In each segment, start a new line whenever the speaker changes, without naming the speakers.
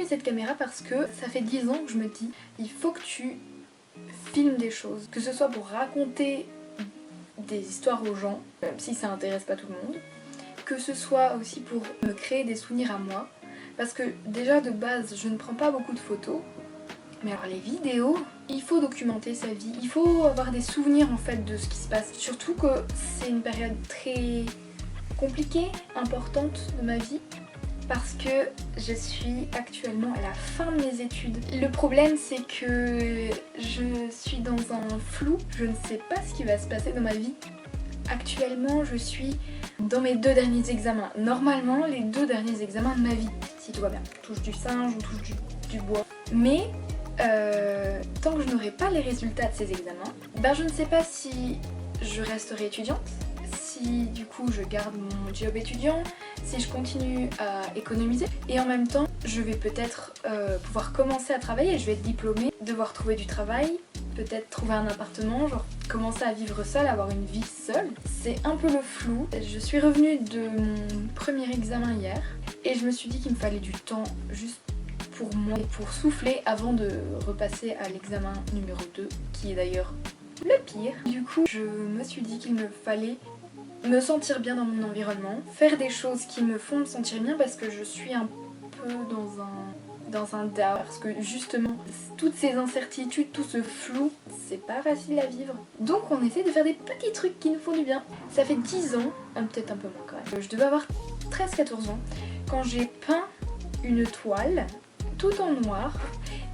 cette caméra parce que ça fait 10 ans que je me dis il faut que tu filmes des choses, que ce soit pour raconter des histoires aux gens, même si ça intéresse pas tout le monde, que ce soit aussi pour me créer des souvenirs à moi, parce que déjà de base je ne prends pas beaucoup de photos, mais alors les vidéos, il faut documenter sa vie, il faut avoir des souvenirs en fait de ce qui se passe, surtout que c'est une période très compliquée, importante de ma vie, parce que je suis actuellement à la fin de mes études. Le problème c'est que je suis dans un flou, je ne sais pas ce qui va se passer dans ma vie. Actuellement je suis dans mes 2 derniers examens, normalement les 2 derniers examens de ma vie, si tout va bien. On touche du singe, on touche du bois. Mais tant que je n'aurai pas les résultats de ces examens, ben je ne sais pas si je resterai étudiante, si du coup je garde mon job étudiant, si je continue à économiser, et en même temps je vais peut-être pouvoir commencer à travailler, je vais être diplômée, devoir trouver du travail, peut-être trouver un appartement, genre commencer à vivre seule, avoir une vie seule. C'est un peu le flou. Je suis revenue de mon premier examen hier et je me suis dit qu'il me fallait du temps juste pour moi, pour souffler avant de repasser à l'examen numéro 2, qui est d'ailleurs le pire. Du coup, je me suis dit qu'il me fallait me sentir bien dans mon environnement, faire des choses qui me font me sentir bien parce que je suis un peu dans un down, parce que justement toutes ces incertitudes, tout ce flou, c'est pas facile à vivre. Donc on essaie de faire des petits trucs qui nous font du bien. Ça fait 10 ans, peut-être un peu moins quand même, je devais avoir 13-14 ans quand j'ai peint une toile tout en noir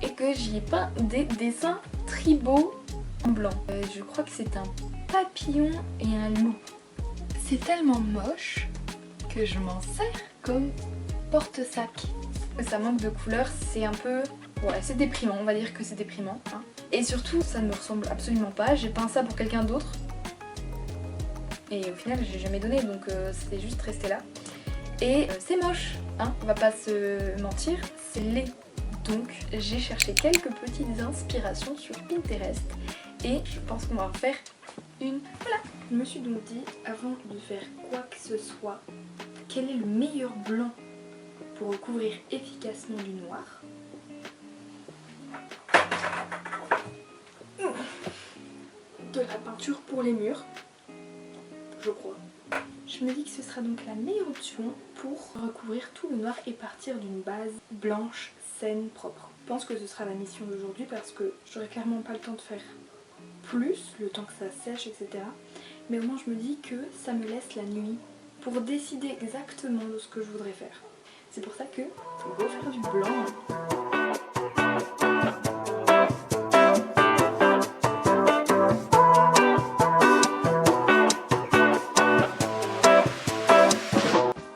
et que j'y ai peint des dessins tribaux en blanc. Je crois que c'est un papillon et un loup. C'est tellement moche que je m'en sers comme porte-sac. Ça manque de couleurs, c'est un peu... Ouais, c'est déprimant, on va dire que c'est déprimant. Hein. Et surtout, ça ne me ressemble absolument pas. J'ai peint ça pour quelqu'un d'autre. Et au final, j'ai jamais donné, donc c'était juste resté là. Et c'est moche, hein, on va pas se mentir, c'est laid. Donc j'ai cherché quelques petites inspirations sur Pinterest et je pense qu'on va en faire une. Voilà. Je me suis donc dit, avant de faire quoi que ce soit, quel est le meilleur blanc pour recouvrir efficacement du noir. De la peinture pour les murs, je crois. Je me dis que ce sera donc la meilleure option pour recouvrir tout le noir et partir d'une base blanche, saine, propre. Je pense que ce sera la mission d'aujourd'hui parce que j'aurai clairement pas le temps de faire plus, le temps que ça sèche, etc. Mais au moins je me dis que ça me laisse la nuit pour décider exactement de ce que je voudrais faire. C'est pour ça que on va faire du blanc.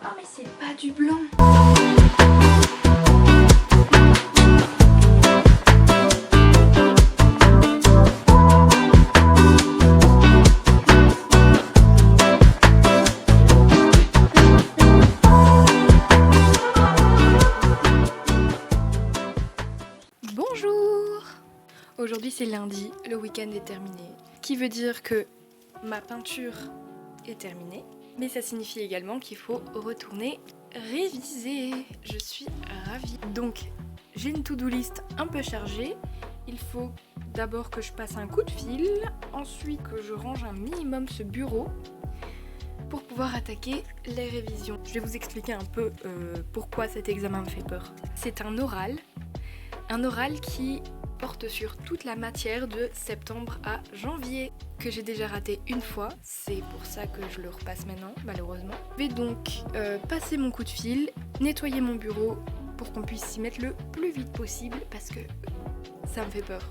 Ah mais c'est pas du blanc. Bonjour! Aujourd'hui c'est lundi, le week-end est terminé, ce qui veut dire que ma peinture est terminée, mais ça signifie également qu'il faut retourner réviser. Je suis ravie. Donc j'ai une to-do list un peu chargée, il faut d'abord que je passe un coup de fil, ensuite que je range un minimum ce bureau pour pouvoir attaquer les révisions. Je vais vous expliquer un peu pourquoi cet examen me fait peur. C'est un oral qui porte sur toute la matière de septembre à janvier, que j'ai déjà raté une fois, c'est pour ça que je le repasse maintenant, malheureusement. Je vais donc passer mon coup de fil, nettoyer mon bureau pour qu'on puisse s'y mettre le plus vite possible, parce que ça me fait peur.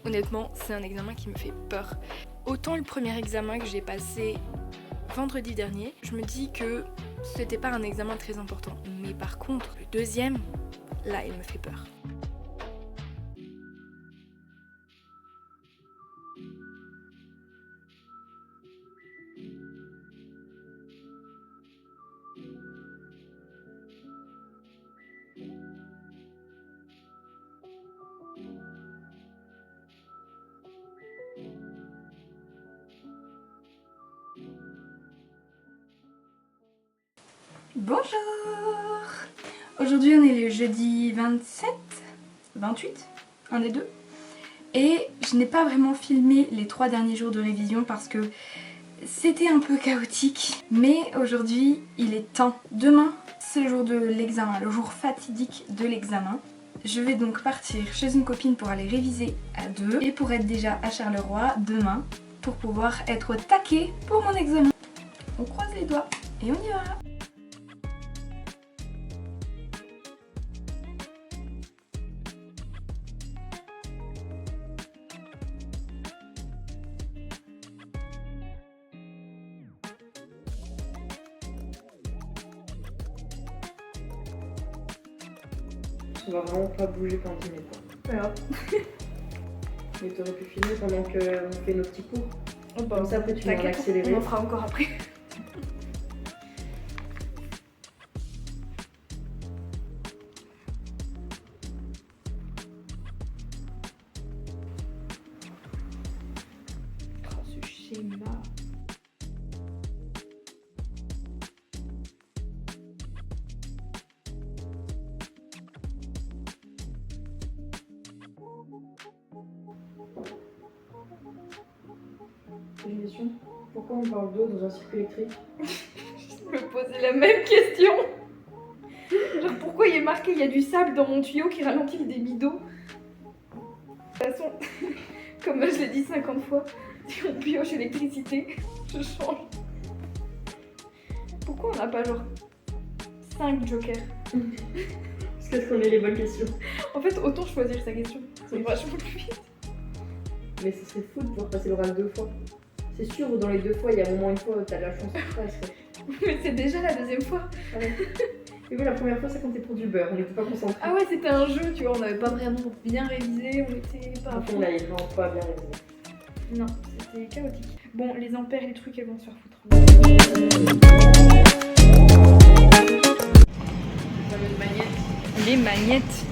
Honnêtement, c'est un examen qui me fait peur. Autant le premier examen que j'ai passé vendredi dernier, je me dis que c'était pas un examen très important. Mais par contre, le deuxième, là, il me fait peur. Bonjour! Aujourd'hui on est le jeudi 27, 28, un des deux. Et je n'ai pas vraiment filmé les 3 derniers jours de révision parce que c'était un peu chaotique. Mais aujourd'hui il est temps. Demain c'est le jour de l'examen, le jour fatidique de l'examen. Je vais donc partir chez une copine pour aller réviser à 2 et pour être déjà à Charleroi demain pour pouvoir être au taquet pour mon examen. On croise les doigts et on y va.
On va vraiment pas bouger pendant 10 minutes.
Pas grave.
Mais t'aurais pu filmer pendant qu'on fait nos petits cours.
Oh bah,
Comme ça après tu vas
t'inquiète,
accélérer.
on en fera encore après. Oh, ce schéma.
J'ai une question. Pourquoi on parle d'eau dans un circuit électrique?
Je me posais la même question. Genre pourquoi il est marqué il y a du sable dans mon tuyau qui ralentit le débit d'eau. De toute façon, comme je l'ai dit 50 fois, si on pioche électricité, je change. Pourquoi on n'a pas genre 5 jokers?
Parce qu'on ait les bonnes questions.
En fait, autant choisir sa question. C'est vachement plus vite.
Mais ce serait fou de pouvoir passer l'oral 2 fois. C'est sûr, dans les 2 fois, il y a au moins une fois où t'as la chance de passer.
Mais c'est déjà la deuxième fois.
Ah ouais. Et oui, la première fois, ça comptait pour du beurre. On n'était pas concentrés.
Ah ouais, c'était un jeu, tu vois, on n'avait pas vraiment bien révisé, on était pas à
Donc
fond.
on avait vraiment pas bien révisé.
Non, c'était chaotique. Bon, les ampères, les trucs, elles vont se faire foutre. Les magnettes.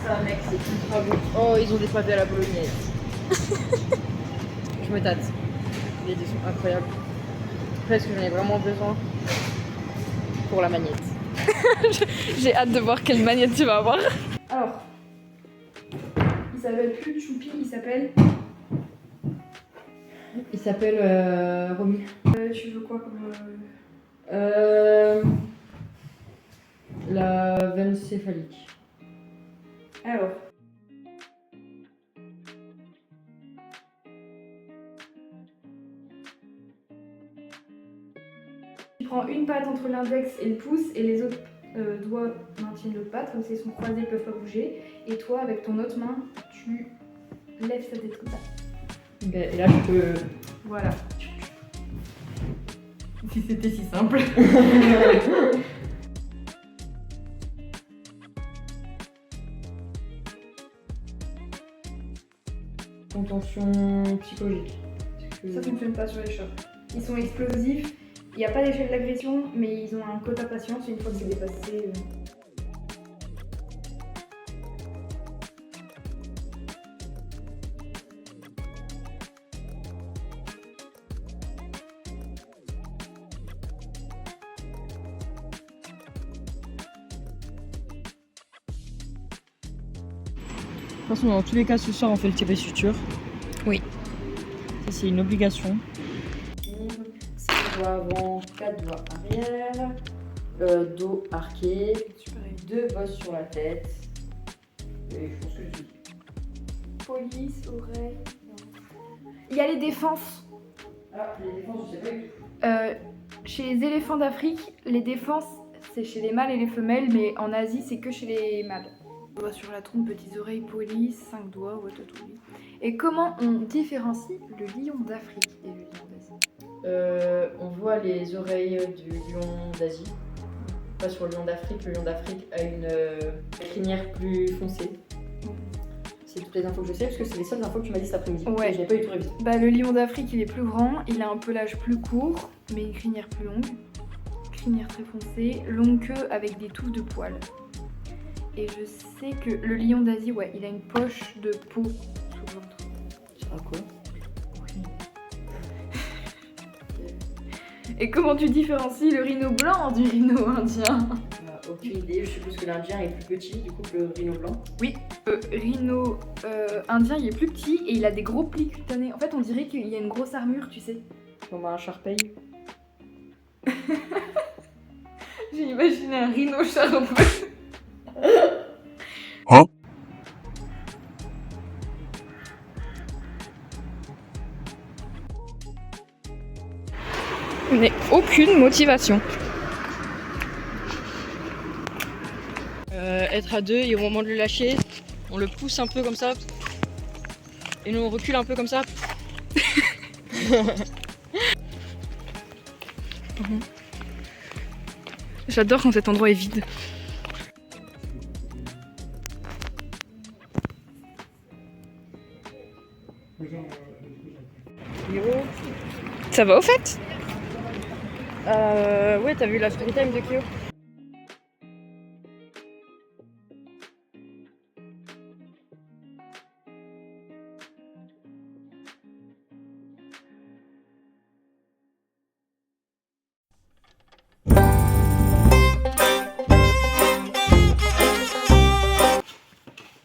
Ça, mec, c'est ultra bon. Oh, ils ont des pâtés à la bolognaise. Je me tâte. Les idées sont incroyables. Après, est-ce que j'en ai vraiment besoin pour la magnette?
J'ai hâte de voir quelle magnette tu vas avoir. Alors, il s'appelle plus Choupi, il s'appelle...
Il s'appelle Romy.
Tu veux quoi comme...
La veine céphalique.
Alors... Tu prends une patte entre l'index et le pouce et les autres doigts maintiennent l'autre patte, comme ça ils sont croisés, ils peuvent pas bouger. Et toi, avec ton autre main, tu lèves sa tête comme ça.
Et là, je peux...
Voilà.
Si c'était si simple. Contention psychologique.
Ça fonctionne pas sur les chocs. Ils sont explosifs, il n'y a pas d'échelle d'agression, mais ils ont un quota patience et une fois que c'est dépassé...
De toute façon, dans tous les cas, ce soir, on fait le tiré suture.
Oui.
Ça, c'est une obligation.
6 doigts avant, 4 doigts arrière. Dos arqué.
Super.
2 bosses sur la tête. Et je pense que je dis.
Police, oreille... Il y a les défenses.
Ah, les défenses, je sais pas du tout.
Chez les éléphants d'Afrique, les défenses, c'est chez les mâles et les femelles, mais en Asie, c'est que chez les mâles. Doigts sur la trompe, petites oreilles, police, 5 doigts, ouais, t'as tout dit. Et comment on différencie le lion d'Afrique et le lion d'Asie?
On voit les oreilles du lion d'Asie. Pas sur le lion d'Afrique. Le lion d'Afrique a une crinière plus foncée. C'est toutes les infos que je sais parce que c'est les seules infos que tu m'as dit cet après-midi.
Ouais.
J'ai pas eu tout révisé.
Bah, le lion d'Afrique, il est plus grand, il a un pelage plus court, mais une crinière plus longue. Crinière très foncée, longue queue avec des touffes de poils. Et je sais que le lion d'Asie, ouais, il a une poche de peau sous le ventre.
Tu vois quoi?
Et comment tu différencies le rhino blanc du rhino indien?
Aucune idée, je suppose que l'Indien est plus petit, du coup que le rhino blanc.
Oui, rhino indien, il est plus petit et il a des gros plis cutanés. En fait, on dirait qu'il y a une grosse armure, tu sais.
Comme un Sharpei.
J'ai imaginé un rhino charpeux. Je n'ai aucune motivation.
Être à deux et au moment de le lâcher, on le pousse un peu comme ça. Et nous on recule un peu comme ça.
J'adore quand cet endroit est vide. Ça va au fait?
Ouais, t'as vu la story time de Kyo?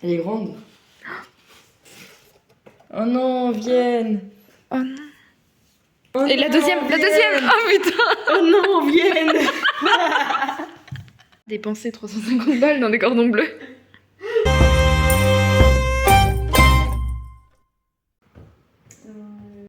Elle est grande. Oh non, Vienne.
Oh non.
Oh
Et la
non,
deuxième,
Vienne.
Oh putain.
Oh non, Vienne.
Dépenser 350 balles dans des cordons bleus.